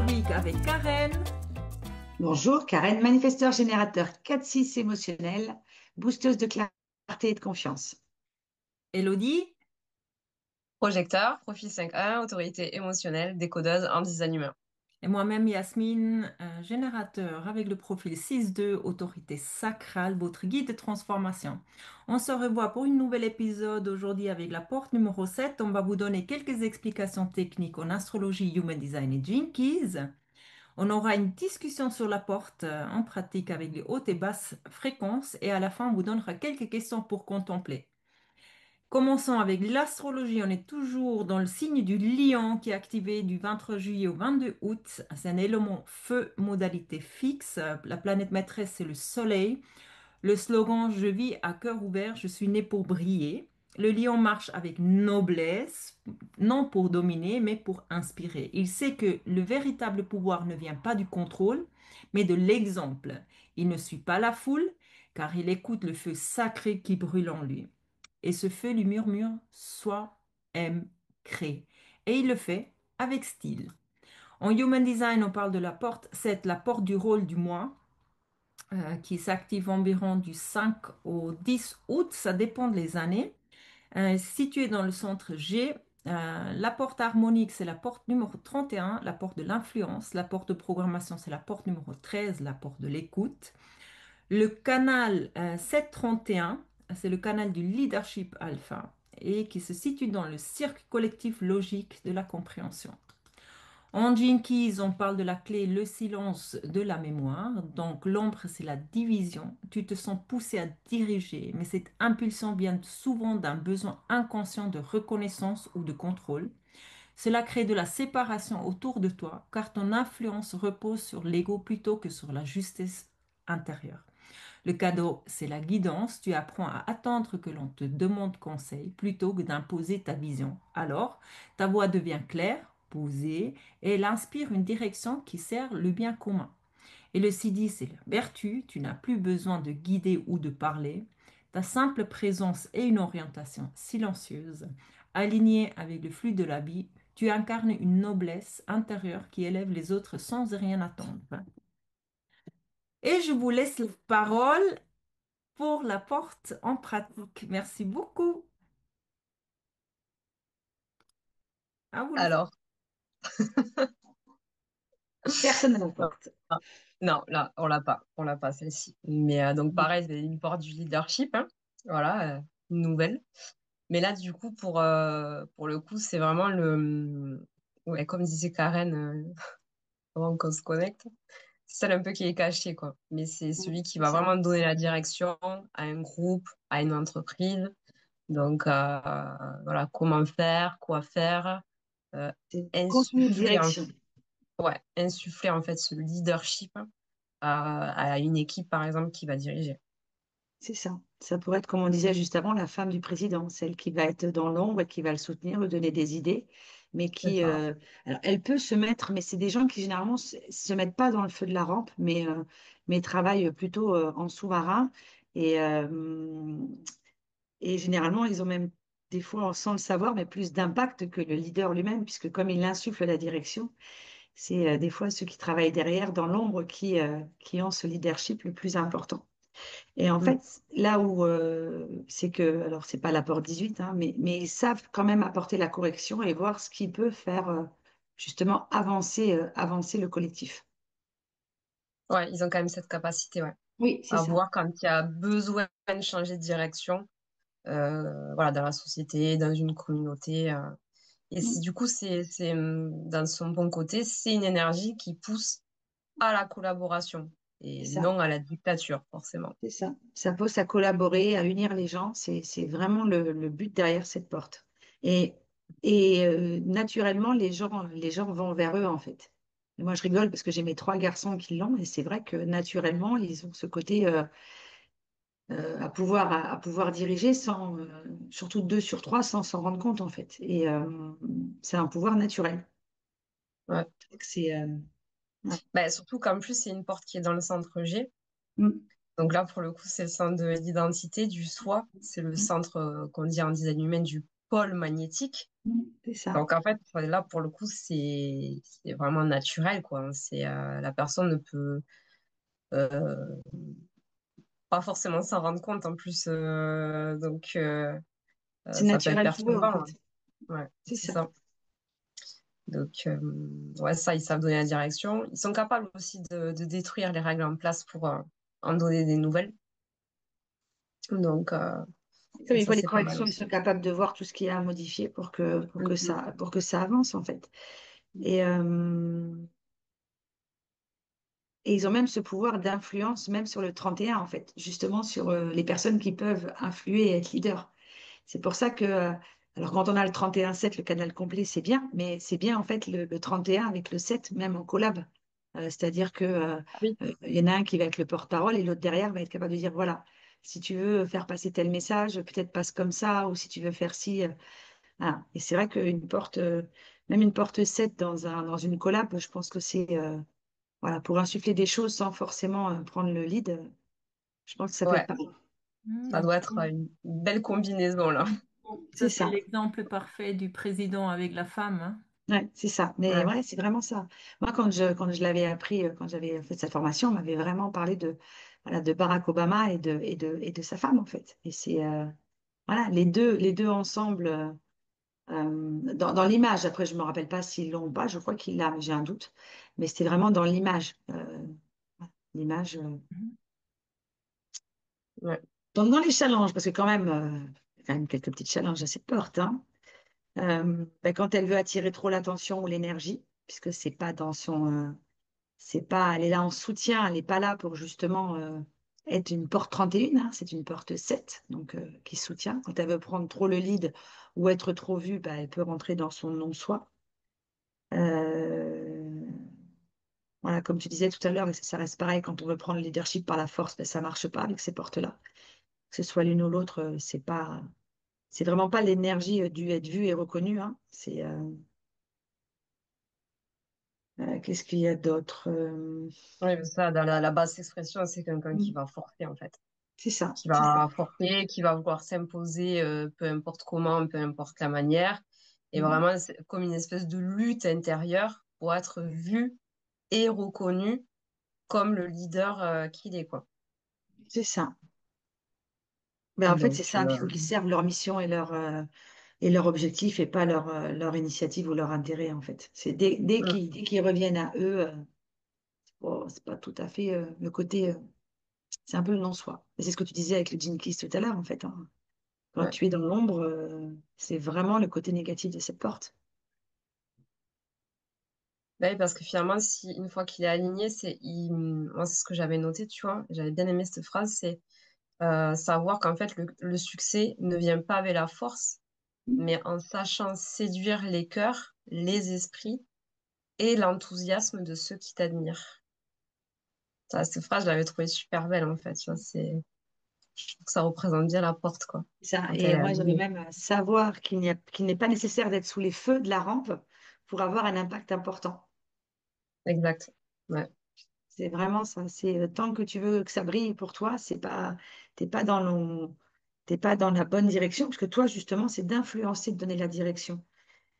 Week avec Karen. Bonjour, Karen, manifesteur générateur 4-6 émotionnel, boosteuse de clarté et de confiance. Elodie. Projecteur, profil 5.1, autorité émotionnelle, décodeuse en design humain. Et moi-même, Yasmine, générateur avec le profil 6-2, autorité sacrale, votre guide de transformation. On se revoit pour un nouvel épisode aujourd'hui avec la porte numéro 7. On va vous donner quelques explications techniques en astrologie, human design et Jinkies. On aura une discussion sur la porte en pratique avec les hautes et basses fréquences et à la fin, on vous donnera quelques questions pour contempler. Commençons avec l'astrologie. On est toujours dans le signe du lion qui est activé du 23 juillet au 22 août. C'est un élément feu, modalité fixe. La planète maîtresse, c'est le soleil. Le slogan Je vis à cœur ouvert, je suis né pour briller. Le lion marche avec noblesse, non pour dominer, mais pour inspirer. Il sait que le véritable pouvoir ne vient pas du contrôle, mais de l'exemple. Il ne suit pas la foule, car il écoute le feu sacré qui brûle en lui. Et ce feu lui murmure Sois, aime, crée. Et il le fait avec style. En Human Design, on parle de la porte 7, la porte du rôle du moi qui s'active environ du 5 au 10 août, ça dépend des années. Située dans le centre G, la porte harmonique, c'est la porte numéro 31, la porte de l'influence. La porte de programmation, c'est la porte numéro 13, la porte de l'écoute. Le canal 731, c'est le canal du leadership alpha et qui se situe dans le cirque collectif logique de la compréhension. En Jinkies, on parle de la clé, le silence de la mémoire. Donc, l'ombre, c'est la division. Tu te sens poussé à diriger, mais cette impulsion vient souvent d'un besoin inconscient de reconnaissance ou de contrôle. Cela crée de la séparation autour de toi, car ton influence repose sur l'ego plutôt que sur la justesse intérieure. Le cadeau, c'est la guidance. Tu apprends à attendre que l'on te demande conseil plutôt que d'imposer ta vision. Alors, ta voix devient claire, posée, et elle inspire une direction qui sert le bien commun. Et le CD, c'est la vertu. Tu n'as plus besoin de guider ou de parler. Ta simple présence et une orientation silencieuse, alignée avec le flux de la vie, tu incarnes une noblesse intérieure qui élève les autres sans rien attendre. Et je vous laisse la parole pour la porte en pratique. Merci beaucoup. À vous le Alors, Personne ne porte. non, là, on l'a pas celle-ci. Mais donc pareil, c'est une porte du leadership, hein. Voilà, une nouvelle. Mais là, du coup, pour le coup, c'est vraiment ouais, comme disait Karen, avant qu'on se connecte, c'est celle un peu qui est cachée, quoi. Mais c'est celui qui C'est va ça. vraiment donner la direction à un groupe, à une entreprise. Donc, voilà, comment faire, quoi faire, euh, C'est contenu de insuffler, direction. ouais, insuffler en fait ce leadership à une équipe, par exemple, qui va diriger. C'est ça. Ça pourrait être, comme on disait juste avant, la femme du président, celle qui va être dans l'ombre et qui va le soutenir, lui donner des idées, mais C'est qui, ça. alors, elle peut se mettre, mais c'est des gens qui généralement se mettent pas dans le feu de la rampe, mais travaillent plutôt en sous-marin et généralement ils ont même des fois, sans le savoir, mais plus d'impact que le leader lui-même, puisque comme il insuffle la direction, c'est des fois ceux qui travaillent derrière dans l'ombre qui ont ce leadership le plus important. Et en Mm. fait, là où c'est que, alors c'est pas l'apport 18, hein, mais ils savent quand même apporter la correction et voir ce qui peut faire justement avancer le collectif. Ouais, ils ont quand même cette capacité, ouais, Oui, c'est à ça. voir quand il y a besoin de changer de direction, voilà, dans la société, dans une communauté. Et Mm. du coup, dans son bon côté, c'est une énergie qui pousse à la collaboration C'est et ça. non à la dictature, forcément. C'est ça. Ça pousse à collaborer, à unir les gens. C'est vraiment le but derrière cette porte. Et, et naturellement, les gens vont vers eux, en fait. Et moi, je rigole parce que j'ai mes trois garçons qui l'ont, et c'est vrai que naturellement, ils ont ce côté à pouvoir diriger sans, surtout deux sur trois, sans s'en rendre compte, en fait. Et c'est un pouvoir naturel. Ouais. Donc, c'est, ouais. Bah, surtout qu'en plus, c'est une porte qui est dans le centre G. Mm, Donc là, pour le coup, c'est le centre de l'identité, du soi. C'est le mm, centre qu'on dit en design humain du pôle magnétique. C'est ça. Donc en fait, là pour le coup, c'est vraiment naturel, quoi, hein. C'est la personne ne peut euh, pas forcément s'en rendre compte en plus. Donc C'est ça peut être naturel pour eux, en perturbant, fait. hein. Ouais, C'est c'est ça. ça. Donc ouais, ça, ils savent donner la direction. Ils sont capables aussi de détruire les règles en place pour en donner des nouvelles. Donc Comme ils ça, voient les c'est pas mal corrections, ils aussi. sont capables de voir tout ce qu'il y a à modifier Mhm. pour que ça avance, en fait. Et, euh, et ils ont même ce pouvoir d'influence, même sur le 31 en fait, justement sur les personnes qui peuvent influer et être leaders. C'est pour ça que, alors quand on a le 31-7, le canal complet, c'est bien, mais c'est bien en fait le 31 avec le 7, même en collab. C'est-à-dire que Ah oui, il y en a un qui va être le porte-parole et l'autre derrière va être capable de dire, voilà, si tu veux faire passer tel message, peut-être passe comme ça, ou si tu veux faire ci. Voilà. Et c'est vrai qu'une porte, même une porte 7 dans une collab, je pense que c'est voilà, pour insuffler des choses sans forcément prendre le lead, je pense que ça peut être ouais, pas mal. ça doit être une belle combinaison là. C'est Ça, c'est ça. l'exemple parfait du président avec la femme, hein. Ouais, c'est ça. Mais Ouais, ouais, c'est vraiment ça. Moi, quand je l'avais appris, quand j'avais fait cette formation, on m'avait vraiment parlé voilà, de Barack Obama et de sa femme, en fait. Et c'est, voilà, les deux ensemble, dans l'image. Après, je me rappelle pas s'ils l'ont ou pas. Je crois qu'il l'a, mais j'ai un doute. Mais c'était vraiment dans l'image. L'image. Mhm. ouais, Donc, dans les challenges, parce que il y a quand même quelques petits challenges à cette porte, hein. Ben, quand elle veut attirer trop l'attention ou l'énergie, puisque c'est pas dans son, c'est pas, elle est là en soutien, elle n'est pas là pour justement être une porte 31, hein, c'est une porte 7 donc qui soutient. Quand elle veut prendre trop le lead ou être trop vue, ben, elle peut rentrer dans son non-soi. Euh, voilà, comme tu disais tout à l'heure, mais ça reste pareil, quand on veut prendre le leadership par la force, ben, ça marche pas avec ces portes-là. Que ce soit l'une ou l'autre, c'est vraiment pas l'énergie du être vu et reconnu, hein. Qu'est-ce qu'il y a d'autre? ouais, mais ça, dans la basse expression, c'est quelqu'un qui Hmm, va forcer en fait, c'est ça, qui c'est ça. va forcer, qui va vouloir s'imposer, peu importe comment, peu importe la manière, et Mhm. vraiment c'est comme une espèce de lutte intérieure pour être vu et reconnu comme le leader qu'il est, quoi. C'est ça. Ben, en fait, c'est Donc, ça. Il faut qu'ils servent leur mission et leur objectif et pas leur initiative ou leur intérêt, en fait. C'est mm, dès qu'ils reviennent à eux, bon, c'est pas tout à fait le côté. C'est un peu le non-soi. Et c'est ce que tu disais avec le Gene Keys tout à l'heure, en fait, hein. Quand ouais. tu es dans l'ombre, c'est vraiment le côté négatif de cette porte. Bah oui, parce que finalement, si une fois qu'il est aligné, moi, c'est ce que j'avais noté, tu vois, j'avais bien aimé cette phrase, c'est savoir qu'en fait, le succès ne vient pas avec la force, mais en sachant séduire les cœurs, les esprits et l'enthousiasme de ceux qui t'admirent. Ça, cette phrase, je l'avais trouvée super belle, en fait, tu vois, je trouve que ça représente bien la porte, quoi, Ça. quand elle Et est moi, j'avais alignée. même à savoir qu'il n'est pas nécessaire d'être sous les feux de la rampe pour avoir un impact important. Exact. Ouais. C'est vraiment ça. C'est tant que tu veux que ça brille pour toi, t'es pas t'es pas dans la bonne direction, parce que toi, justement, c'est d'influencer, de donner la direction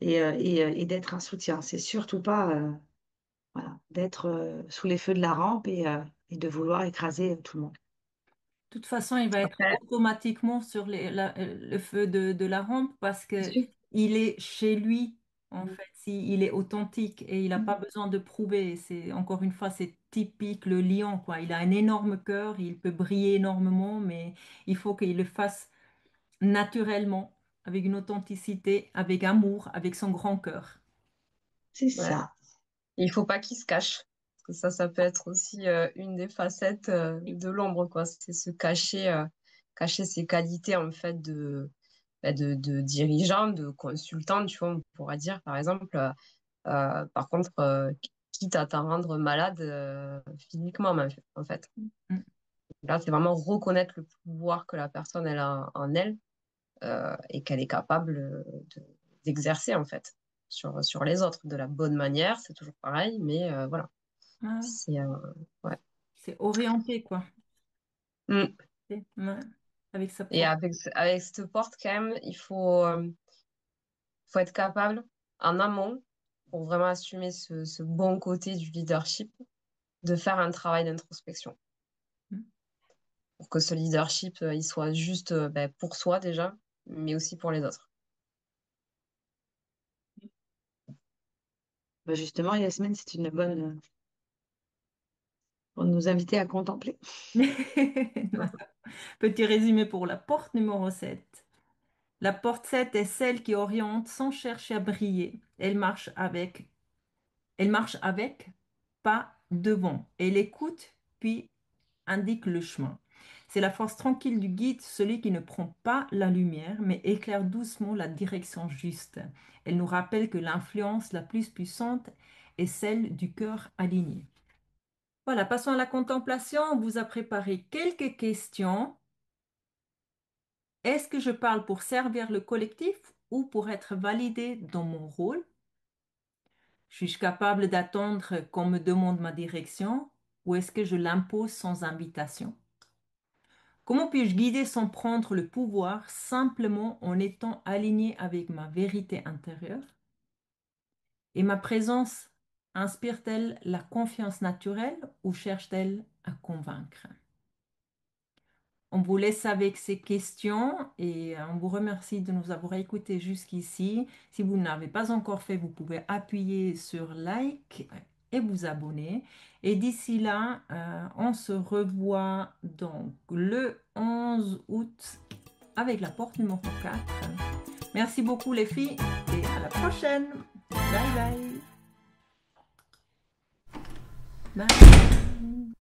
et d'être un soutien. C'est surtout pas voilà, d'être sous les feux de la rampe et de vouloir écraser tout le monde. De toute façon, il va être Après, automatiquement sur le feu de la rampe parce C'est que sûr. il est chez lui, en fait. Il est authentique et il n'a pas besoin de prouver. C'est, encore une fois, c'est typique le lion, quoi. Il a un énorme cœur, il peut briller énormément, mais il faut qu'il le fasse naturellement, avec une authenticité, avec amour, avec son grand cœur. C'est ouais. ça. Il faut pas qu'il se cache. Parce que ça peut être aussi une des facettes de l'ombre, quoi. C'est se cacher, cacher ses qualités, en fait, de dirigeant, de consultant, tu vois, on pourrait dire, par exemple. Par contre, quitte à t'en rendre malade physiquement, en fait. Mm. Là, c'est vraiment reconnaître le pouvoir que la personne elle a en elle et qu'elle est capable d'exercer, en fait, sur les autres de la bonne manière. C'est toujours pareil, mais voilà. Ouais, C'est, ouais. c'est orienté, quoi. Mm. Ouais, avec sa Et propre. avec cette porte, quand même, il faut. faut être capable, en amont, pour vraiment assumer ce bon côté du leadership, de faire un travail d'introspection. Pour que ce leadership, il soit juste ben, pour soi déjà, mais aussi pour les autres. Bah, justement, Yasmine, c'est une bonne pour nous inviter à contempler. Petit résumé pour la porte numéro 7. La porte 7 est celle qui oriente sans chercher à briller. Elle marche avec, pas devant. Elle écoute, puis indique le chemin. C'est la force tranquille du guide, celui qui ne prend pas la lumière, mais éclaire doucement la direction juste. Elle nous rappelle que l'influence la plus puissante est celle du cœur aligné. Voilà, passons à la contemplation. On vous a préparé quelques questions. Est-ce que je parle pour servir le collectif ou pour être validé dans mon rôle? Suis-je capable d'attendre qu'on me demande ma direction ou est-ce que je l'impose sans invitation? Comment puis-je guider sans prendre le pouvoir simplement en étant aligné avec ma vérité intérieure? Et ma présence inspire-t-elle la confiance naturelle ou cherche-t-elle à convaincre? On vous laisse avec ces questions et on vous remercie de nous avoir écoutés jusqu'ici. Si vous ne l'avez pas encore fait, vous pouvez appuyer sur like et vous abonner. Et d'ici là, on se revoit donc le 11 août avec la porte numéro 4. Merci beaucoup les filles et à la prochaine. Bye bye. Bye.